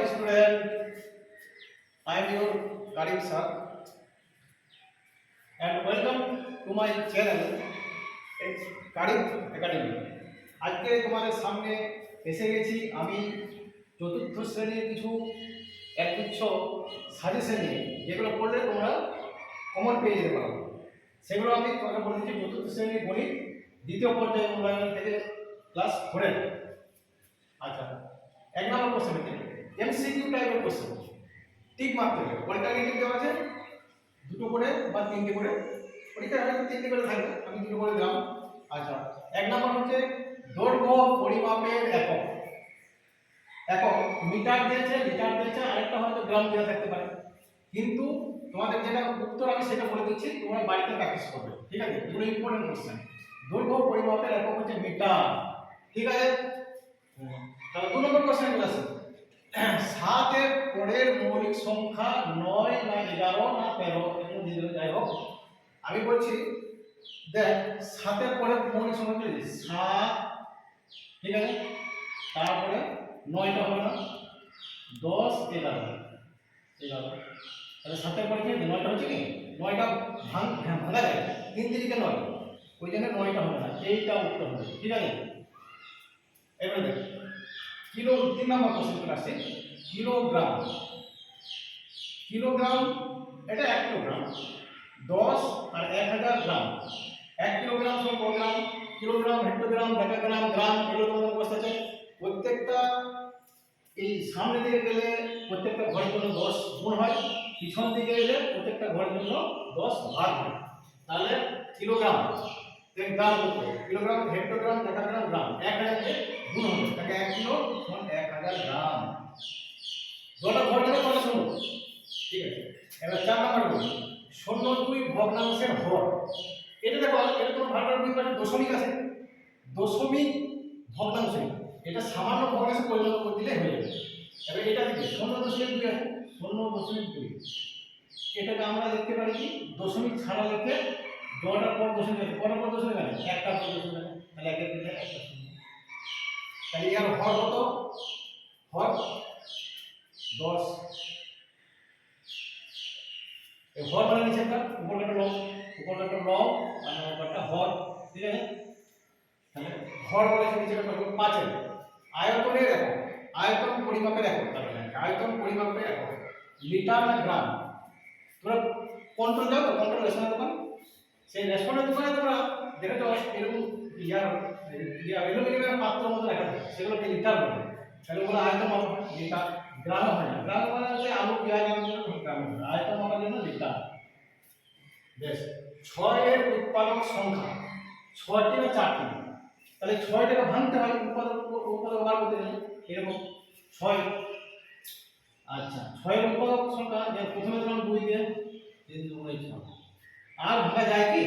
student, I am your Karim sir and welcome to my channel Karim Academy. আজকে তোমাদের সামনে এসে গেছি আমি চতুর্থ শ্রেণীর কিছু একগুচ্ছ সাজেশন নিয়ে, যেগুলো পড়লে তোমরা কমন পেয়ে যেতে পারো। সেগুলো আমি তোমাকে বলে দিচ্ছি। চতুর্থ শ্রেণীর গণিত দ্বিতীয় পর্যায়ে মূল্যায়ন থেকে ক্লাস 4। আচ্ছা, 1 নম্বর কোশ্চেন এমসিকিউ টাইপের কোশ্চেন, টিক মারতে হবে। অল্টারনেটিভ দেওয়া আছে দুটো করে বা তিনটে করে, পরীক্ষা হয়তো তিনটে করে থাকবে, আমি দুটো করে দিলাম। আচ্ছা, 1 নম্বর হচ্ছে দৈর্ঘ্য পরিমাপের একক। একক মিটার দিয়েছে, আরেকটা হয়তো গ্রাম দেওয়া থাকতে পারে, কিন্তু তোমাদের যেটা উত্তর আমি সেটা বলে দিচ্ছি, তোমরা বাড়িতে প্র্যাকটিস করবে। ঠিক আছে, এগুলো ইম্পর্টেন্ট কোশ্চেন। দৈর্ঘ্য পরিমাপের একক হচ্ছে মিটার। ঠিক আছে, তাহলে 2 নম্বর কোশ্চেন গুলো আছে। 7 এর পরের মৌলিক সংখ্যা 9 না 11 না 13, এর মধ্যে যাই হোক আমি বলছি, দেখ 7 এর পরের মৌলিক সংখ্যা কি? 7, ঠিক আছে, তারপরে 9টা হবে না, 10, 11, তাহলে 7 এর পরে কি 9টা হচ্ছে কি? 9টা ভাঙা যায় 3 দিকে 9, ওই জন্য 9টা হবে না, এইটা উত্তর হবে। ঠিক আছে, এবারে দেখ কিলো। 3 নম্বর কোশ্চেন আসছে কিলোগ্রাম। কিলোগ্রাম এটা 1 কিলোগ্রাম, 10 আর 1000 গ্রাম। 1 কিলোগ্রাম সমান কত গ্রাম? কিলোগ্রাম, হেক্টোগ্রাম, ডেকাগ্রাম, গ্রাম, এগুলো তোমাদের মুখস্থ আছে। প্রত্যেকটা এই সামনে দিকে গেলে প্রত্যেকটা ঘরের জন্য 10 গুণ হয়, পিছন দিকে গেলে প্রত্যেকটা ঘরের জন্য 10 ভাগ হয়। তাহলে কিলোগ্রাম গ্রাম করতে হবে, কিলোগ্রাম, হেক্টোগ্রাম, ডেকাগ্রাম, গ্রাম, 1000 কে গুণ হবে, তাকে 1 কিলো সমান 1000 গ্রাম। যত ঘর দেবে তত শুনো। ঠিক আছে, এবার 4 নম্বর বলি 02 ভগ্নাংশের হর। এটা দেখো, এটা তোমার ভালোভাবে বুঝতে পারছো, দশমিক আছে, দশমিক ভগ্নাংশ, এটা সামান্য ভগ্নাংশে পরিণত করে দিলে হয়ে যাবে। এবার এটা দেখি 0.2 আছে, 0.2, এটাকে আমরা দেখতে পারি কি দশমিক ছাড়া লিখে জটার পর দশমিক আছে, কটার পর দশমিক আছে? একটা পর দশমিক আছে, তাহলে একের দিকে একটা শূন্য। তাহলে এর হর কত? হর 10। এই হর মানে নিচে একটা উপর একটা লব, আর একটা হর। ঠিক আছে, তাহলে হর বলে নিচে একটা 5 এর আয়তনের একক, আয়তন পরিমাপের একক। তাহলে আয়তন পরিমাপের একক লিটার না গ্রাম? তোমরা কন্ট্রোল দাও তো, কন্ট্রোল রেশনের দোকান, সেই রেশনের দোকানে তোমরা দেখেছো এরকম অ্যালুমিনিয়ামের পাত্রের মতো রাখা থাকে, সেগুলোকে লিটার বলে। তাহলে ওগুলো আয়তন মাপা হয়, লিটার। গ্রাম হয় না, গ্রাম মানে হচ্ছে আলু পেঁয়াজ আনার জন্য গ্রাম হয়, আয়তন মাপার জন্য লিটার। বেশ, 6 এর উৎপাদক সংখ্যা 6টি না 4টি? তাহলে 6টাকে ভাঙতে হয়, উৎপাদক বার করতে গেলে এরকম 6। আচ্ছা, 6 এর উৎপাদক সংখ্যা, যে প্রথমে দিলাম 2 দিয়ে, 3 2 6, আর ভাঙা যায় কি?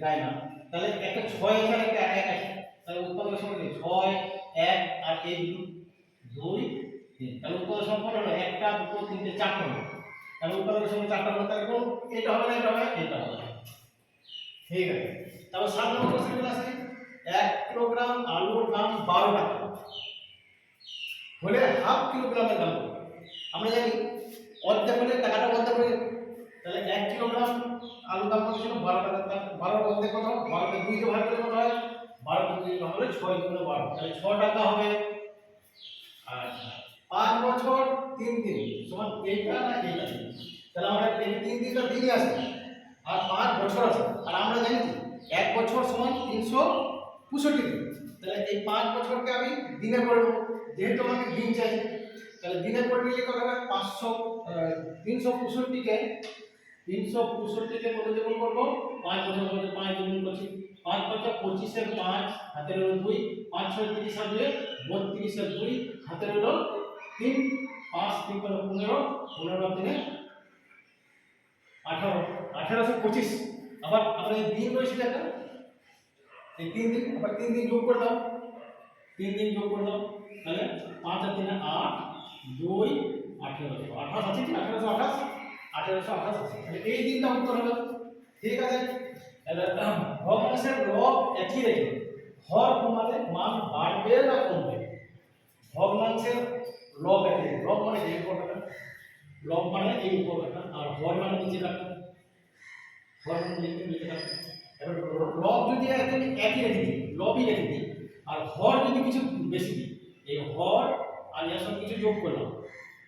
যায় না। তাহলে একটা 6 আছে আর একটা 1 আছে, তাহলে উৎপাদক সংখ্যা কি? 6, 1 আর এই 2, 3। তাহলে উৎপাদক সংখ্যা হলো 1টা 2 3 4টা হলো। তাহলে উৎপাদক সংখ্যা 4টা হলো, তাহলে কোন এটা হবে না, এটা হবে, এটা হবে। ঠিক আছে, তাহলে 7 নম্বর কোশ্চেন আছে 1 কিলোগ্রাম আলুর দাম 12 টাকা হলে হাফ কিলোগ্রামের দাম কত? আমরা জানি অর্ধেক হলে টাকাটা অর্ধেক হয়ে যাবে। তাহলে 1 কিলোগ্রাম আলুর দাম কত ছিল? 12 টাকা। 12 অর্ধেক কত? 12 কে 2 দিয়ে ভাগ করলে কত হয়? 12 কে 2 দিয়ে ভাগ করলে 6 গুণ 12, তাহলে 6 টাকা হবে। আচ্ছা, 5 বছর 3 দিন সমান এইটা না এইটা? তাহলে আমরা এই 3 দিনটা দিনই আছে, আর 5 বছর আছে, আর আমরা জানি কি 1 বছর সমান 365 দিন। তাহলে এই 5 বছরকে আমি দিনে করে নেব, যেহেতু আমাকে দিন চাই, তাহলে দিনে করে নিলে কত হবে? 365 কে কত দিয়ে গুণ করব? 5 বছর করে 5 দিয়ে গুণ করছি, 5 বছর 25 এর 5 হাতের হলো 2, 5 6 30 আর 2 32 এর 2 হাতের হলো 3, 5 3 করে 15, 15 দিনে 18, 1825। আবার আমরা এই দিন রয়েছে একটা, এই 3 দিন, আবার 3 দিন যোগ করে দাও, 3 দিন যোগ করে দাও, তাহলে 5 আর 3 8, 2 1828 আছে কি? 1828, 1828 আছে, তাহলে এই দিনটা উত্তর হলো। ঠিক আছে, এবার ভগ্নাংশের লব একই রেখে হর কমালে মান বাড়বে না কমবে? ভগ্নাংশের লব একই, লব মানে কি? লব মানে এই উপর কাটা, আর হর মানে নিচে কাটা, হর মানে নিচে কাটা। এবার লব যদি একদম একই রেখে দিই, লবই রেখে দিই, আর হর যদি কিছু বেশি দিই, এই হর আর এর সঙ্গে কিছু যোগ করলাম,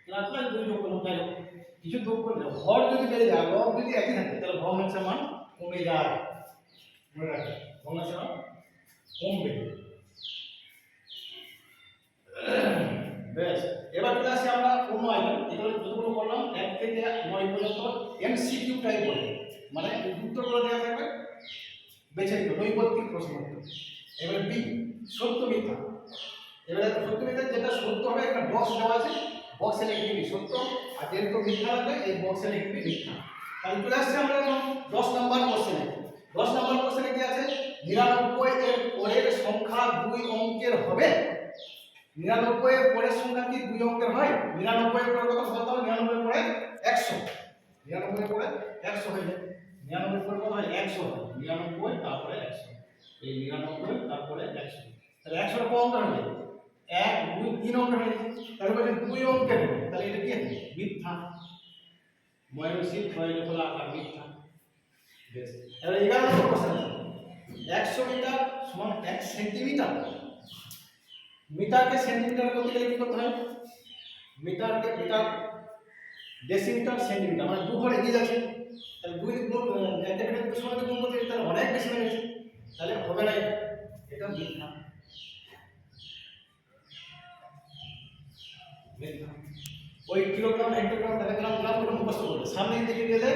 প্লাস দুই যোগ করলাম, তাই কিছু যোগ করলে হর যদি বেড়ে যায়, লব যদি একই থাকে, তাহলে ভগ্নাংশের মান কমে যায়। মনে রাখবেন, ভগ্নাংশের মান কমবে। বেশ, এবার চলে আসি আমরা অন্য আইটেম। এগুলো যতগুলো করলাম 1 থেকে 9 পর্যন্ত এমসিকিউ টাইপ হবে, মানে উত্তরগুলো দেওয়া থাকবে বেছে নিতে, নৈপত্তিক প্রশ্ন। এবার বি, সত্য মিথ্যা। এবারে সত্য মিথ্যা যেটা সত্য হবে একটা বক্স দেওয়া আছে, বক্সে লিখে দিবি সত্য, আর যেহেতু মিথ্যা হবে এই বক্সে লিখে দিবি মিথ্যা। তাহলে চলে আসছে আমরা এখন 10 নম্বর কোশ্চেনে। 10 নম্বর কোশ্চেনে কি আছে? 99 এর পরের সংখ্যা 2 অঙ্কের হবে। 99 এর পরের সংখ্যা কি 2 অঙ্কের হয়? 99 এর পরে কত বলতে হবে? 99 এর পরে 100। 99 এর পরে 100 হয়ে যায়। 99 এর পরে কত হয়? 100 হয়। 99 তারপরে 100। এই 99 তারপরে 100। তাহলে 100 এর কত অঙ্ক হবে? 1 2 3 অঙ্ক হবে। তাহলে বলছে 2 অঙ্কের হবে। তাহলে এটা কি হবে? মিথ্যা। ময়ূরশির ছয় হলো আকার মিথ্যা। বেশ, এবার 11 নম্বর কোশ্চেন। 100 মিটার সমান 1 সেন্টিমিটার। মিটারকে সেন্টিমিটার করতে গেলে কি করতে হয়? মিটারকে মিটার, ডেসিমিটার, সেন্টিমিটার, মানে দু ঘর এগিয়ে যাচ্ছে। তাহলে দুই গুণ একটা মিটার দুই সঙ্গে গুণ করতে গেলে তাহলে অনেক বেশি হয়ে গেছে, তাহলে হবে না, এটা মিথ্যা। মিথ্যা। ওই কিলোগ্রাম, হেক্টোগ্রাম, ডেকাগ্রাম, গ্রাম ওটা মুখস্থ করবে। সামনের দিকে গেলে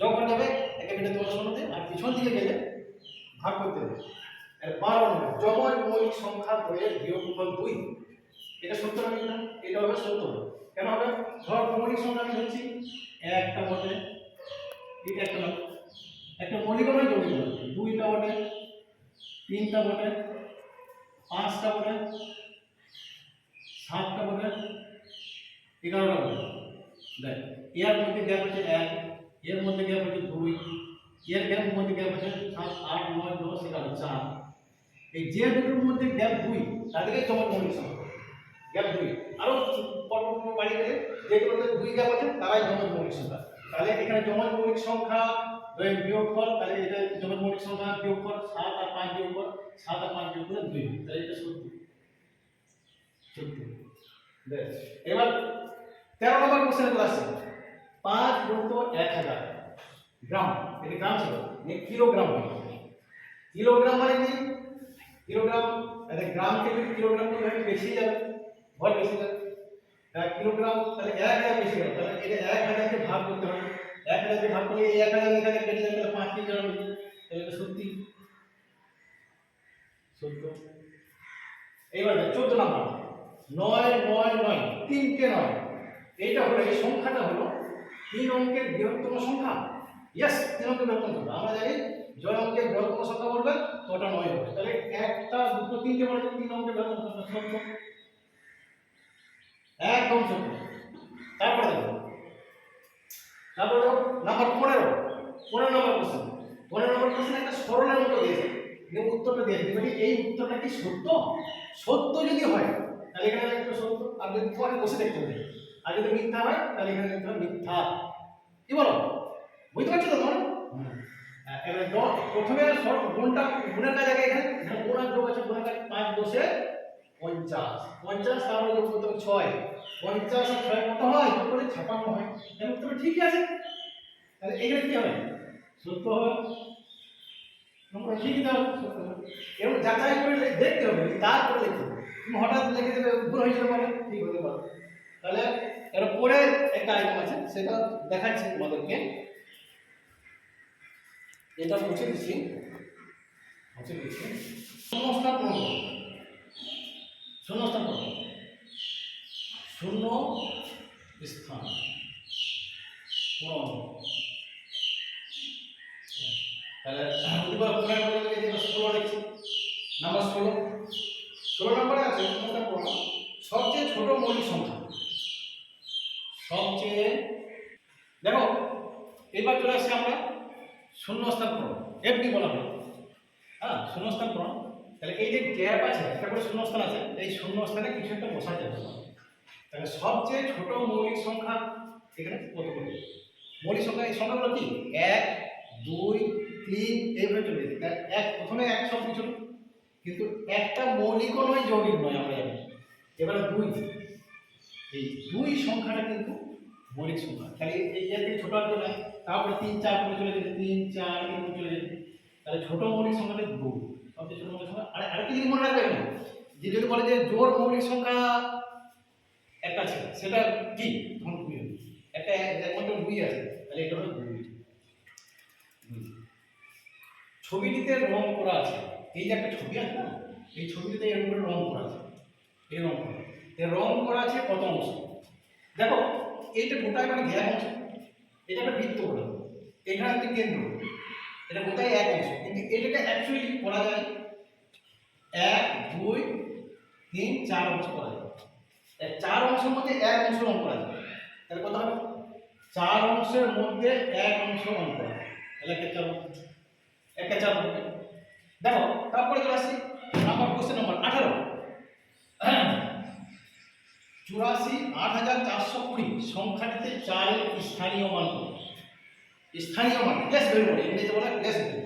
যখন যাবে একে মিটার তোমরা শোনাতে, আর পিছন দিকে গেলে ভাগ করতে হবে। আর 12 নম্বর, যমজ মৌলিক সংখ্যা দ্বয়ের বিয়োগফল 2। এটা সত্য না মিথ্যা? এটা হবে সত্য। কেন হবে? ধর মৌলিক সংখ্যা আমি ধরছি একটা বটে, এটা একটা না, একটা মৌলিক নয় যৌগিক নয়, দুইটা বটে, তিনটা বটে, পাঁচটা বটে, সাতটা বটে, 11টা বটে। দেখ, এর মধ্যে গ্যাপ হচ্ছে 1, এর মধ্যে গ্যাপ হচ্ছে 2, এর গ্যাপ মধ্যে গ্যাপ হচ্ছে 7 8 9 10 11 4। এই যে দুটোর মধ্যে গ্যাপ 2 তাদেরকে যমজ মৌলিক সংখ্যা। গ্যাপ 2 আরো পরপর বাড়ি গেলে যেগুলোতে 2 গ্যাপ আছে তারাই যমজ মৌলিক সংখ্যা। তাহলে এখানে যমজ মৌলিক সংখ্যা এর বিয়োগফল, তাহলে এটা যমজ মৌলিক সংখ্যা বিয়োগফল 7 আর 5 বিয়োগফল 7 আর 5 বিয়োগ করে 2, তাহলে এটা সত্য। সত্য। বেশ, এবার 13 নম্বর কোশ্চেনে চলে আসছে। 5 × 1000 গ্রাম, এটা গ্রাম ছিল, কিলোগ্রাম হলো। কিলোগ্রাম মানে কি? কিলোগ্রাম, তাহলে গ্রামকে যদি কিলোগ্রাম করে ভাবে বেশি যাবে, ভর বেশি যাবে। তাহলে কিলোগ্রাম, তাহলে 1000 বেশি যাবে, তাহলে এটা 1000 কে ভাগ করতে হবে। 1000 কে ভাগ করলে এই 1000 এখানে কেটে যাবে, তাহলে 5 কে যাবে, তাহলে এটা সত্যি। সত্য। এইবার 14 নম্বর, 9 9 9, তিনটে 9। এইটা হলো, এই সংখ্যাটা হলো 3 অঙ্কের বৃহত্তম সংখ্যা। ইয়েস, 3 অঙ্কের বৃহত্তম সংখ্যা। আমরা জানি জয় অঙ্কের বৃহত্তম সংখ্যা বলবে তো ওটা 9 হবে। তাহলে একটা দুটো তিনটে বলে 3 অঙ্কের বৃহত্তম সংখ্যা সত্য। একদম সত্য। তারপরে দেখো, তারপরে নাম্বার 15 নম্বর কোশ্চেন। 15 নম্বর কোশ্চেন একটা সরলের মতো দিয়েছে, এই উত্তরটা দিয়েছে। মানে এই উত্তরটা কি সত্য? সত্য যদি হয় তাহলে এখানে লিখতে হবে সত্য, আর যদি পরে বসে দেখতে হবে। আর যদি মিথ্যা হয় তাহলে এখানে লিখতে হবে মিথ্যা। কি বলো? বুঝতে পারছো তো তোমরা? এবার প্রথমে সব গুণটা, গুণের কাজ আগে এখানে গুণ আর যোগ আছে, গুণের কাজ 5 10 50, 50 তারপরে যোগ করতে হবে 6, 50 আর 6 কত হয়? যোগ করে 56 হয়। তাহলে উত্তর ঠিকই আছে। তাহলে এখানে কি হবে? সত্য হবে। তোমরা ঠিকই দাও, সত্য হবে। এবং যাচাই করে দেখতে হবে, তারপরে লিখতে হবে। তুমি হঠাৎ লিখে দেবে ভুল হয়ে যেতে পারে, ঠিক হতে পারে। তাহলে এর পরে একটা আইটেম আছে, সেটা দেখাচ্ছি তোমাদেরকে। এটা মুছে দিচ্ছি, শূন্যস্থান পূরণ। শূন্যস্থান পূরণ, শূন্য স্থান পূরণ। তাহলে দুবার পূরণ করে দিলে যে 16 লিখছি, নাম্বার 16। 16 নম্বরে আছে শূন্যস্থান পূরণ, সবচেয়ে ছোট মৌলিক সংখ্যা। সবচেয়ে, দেখো এবার চলে আসছি আমরা শূন্যস্থান পূরণ, এফডি বলা হয়। হ্যাঁ, শূন্যস্থান পূরণ। তাহলে এই যে গ্যাপ আছে, একটা করে শূন্যস্থান আছে, এই শূন্যস্থানে কিছু একটা বসা যাবে। তাহলে সবচেয়ে ছোট মৌলিক সংখ্যা এখানে কতগুলো মৌলিক সংখ্যা। এই সংখ্যাগুলো কি 1 2 3 এইভাবে চলে যাচ্ছে। এক প্রথমে এক সব কিছু, কিন্তু একটা মৌলিকও নয় যৌগিক নয় আমরা জানি। এবারে 2, এই 2 সংখ্যাটা কিন্তু মৌলিক সংখ্যা। তাহলে এই এর থেকে ছোট আর নয়, তারপরে 3 4 করে চলে যাচ্ছে, 3 4 করে চলে যাচ্ছে। তাহলে ছোট মৌলিক সংখ্যাটা 2, সবচেয়ে ছোট মৌলিক সংখ্যা। আর আরেকটা জিনিস মনে রাখবেন, যে যদি বলে যে জোড় মৌলিক সংখ্যা একটা আছে, সেটা কি তখন 2 হবে। একটা একমাত্র 2 আছে, তাহলে এটা হলো 2। ছবিটিতে রং করা আছে, এই যে একটা ছবি আছে না, এই ছবিটিতে এর উপরে রং করা আছে, এই রং করা, এই রং করা আছে কত অংশ? দেখো এইটা গোটাই মানে এক অংশ, এটা একটা বৃত্ত বলে, এখানে একটা কেন্দ্র, এটা গোটাই এক অংশ, কিন্তু এটাকে অ্যাকচুয়ালি করা যায় 1 2 3 4 অংশ করা যায়। এই 4 অংশের মধ্যে এক অংশ রং করা যায়, তাহলে কত হবে? 4 অংশের মধ্যে এক অংশ রং করা যায়, তাহলে একটা 4 হবে। দেখো তারপরে চলে আসছি নাম্বার, কোশ্চেন নাম্বার 18। 84 8420 সংখ্যাটিতে 4 এর স্থানীয় মান কত? স্থানীয় মান, প্লেস ভ্যালু বলে, ইংরেজিতে বলে প্লেস ভ্যালু।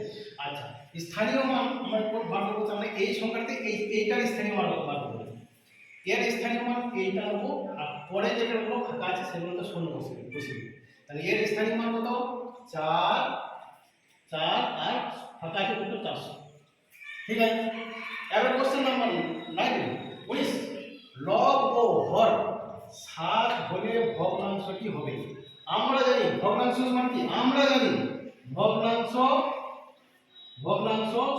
আচ্ছা, স্থানীয় মান আমরা কোন বার করব? আমরা এই সংখ্যাটিতে এইটার স্থানীয় মান বার করব। এর স্থানীয় মান এইটা নেব, আর পরে যেগুলো ফাঁকা আছে সেগুলো তো শূন্য বসিয়ে। তাহলে এর স্থানীয় মান কত? 4 4 আর ফাঁকা আছে কত? 400। ঠিক আছে, এবার কোশ্চেন নাম্বার 19 লব ও হর 7 হলে ভগ্নাংশ কি হবে? আমরা জানি ভগ্নাংশ সমান কি, আমরা জানি ভগ্নাংশ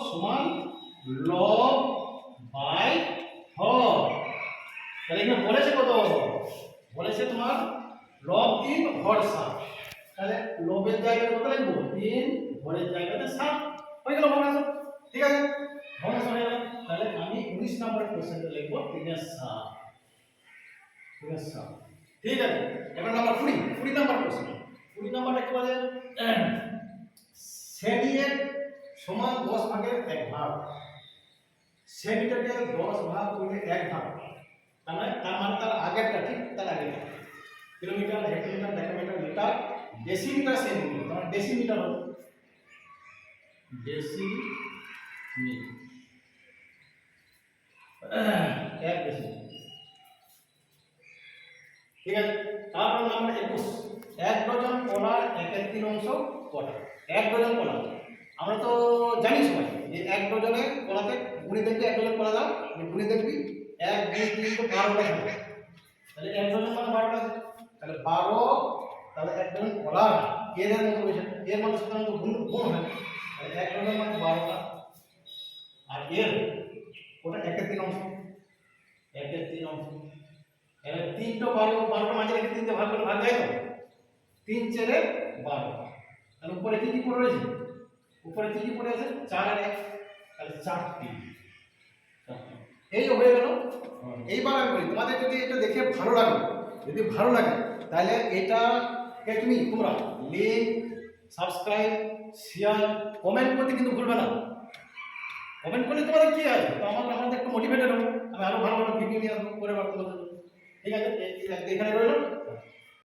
সমান লব বাই হর। তাহলে এখানে বলেছে কত? বলেছে তোমার লব 3 হর 7। তাহলে লবের জায়গায় কত লিখবো? 3, হরের জায়গাতে 7, হয়ে গেল ভগ্নাংশ। ঠিক আছে, ভগ্নাংশ হয়ে গেল। তাহলে আমি 19 নম্বরের কোশ্চেনটা লিখবো 3 এর 7। ঠিক আছে, এবার নাম্বার 20 নাম্বার কোশ্চেন। 20 নাম্বারটা কি বলে? সেমি-এর সমান 10 ভাগের 1 ভাগ। সেমিটাকে 10 ভাগ করলে 1 ভাগ, তার মানে তার আগেরটা, ঠিক তার আগেরটা। Kilometre, hectometre, decametre, metre, decimetre, centimetre, তার মানে ডেসিমিটার হবে ডেসিমিটার, 1 ডেসিমিটার। ঠিক আছে, তারপর নাম্বার 21 1 ডজন কলার 1/3 অংশ কটা? 1 ডজন কলা, আমরা তো জানি সবাই যে 1 ডজনে কলাতে গুণে দেখবি, 1 ডজন কলা দাও, গুণে দেখবি 1 2 3 তো 12টা হবে। তাহলে 1 ডজন মানে 12টা, তাহলে 12, তাহলে 1 ডজন কলা এর মতো হয়েছে, এর মানে সাধারণত গুণ হয়, তাহলে 1 ডজন মানে 12টা, আর এর ওটা 1/3 অংশ, 1/3 অংশ। এবার 3 তো 12টা মাঝে রেখে 3 তে ভাগ করে ভাগ যায় তো, 3 4 12। তাহলে উপরে কি পড়ে রয়েছে? উপরে কি পড়ে আছে? 4 আর 1, তাহলে 4টি। এই হয়ে গেল। এইবার আমি বলি, তোমাদের যদি এটা দেখে ভালো লাগে, তাহলে এটাকে তোমরা লিংক, সাবস্ক্রাইব, শেয়ার, কমেন্ট করতে কিন্তু ভুলবে না। কমেন্ট করলে তোমাদের কি আছে, তো আমাদের একটু মোটিভেটেড হবে, আমি আরো ভালো ভালো ভিডিও নিয়ে আসবো পরে বার করবো। ঠিক আছে, এখানে রইল।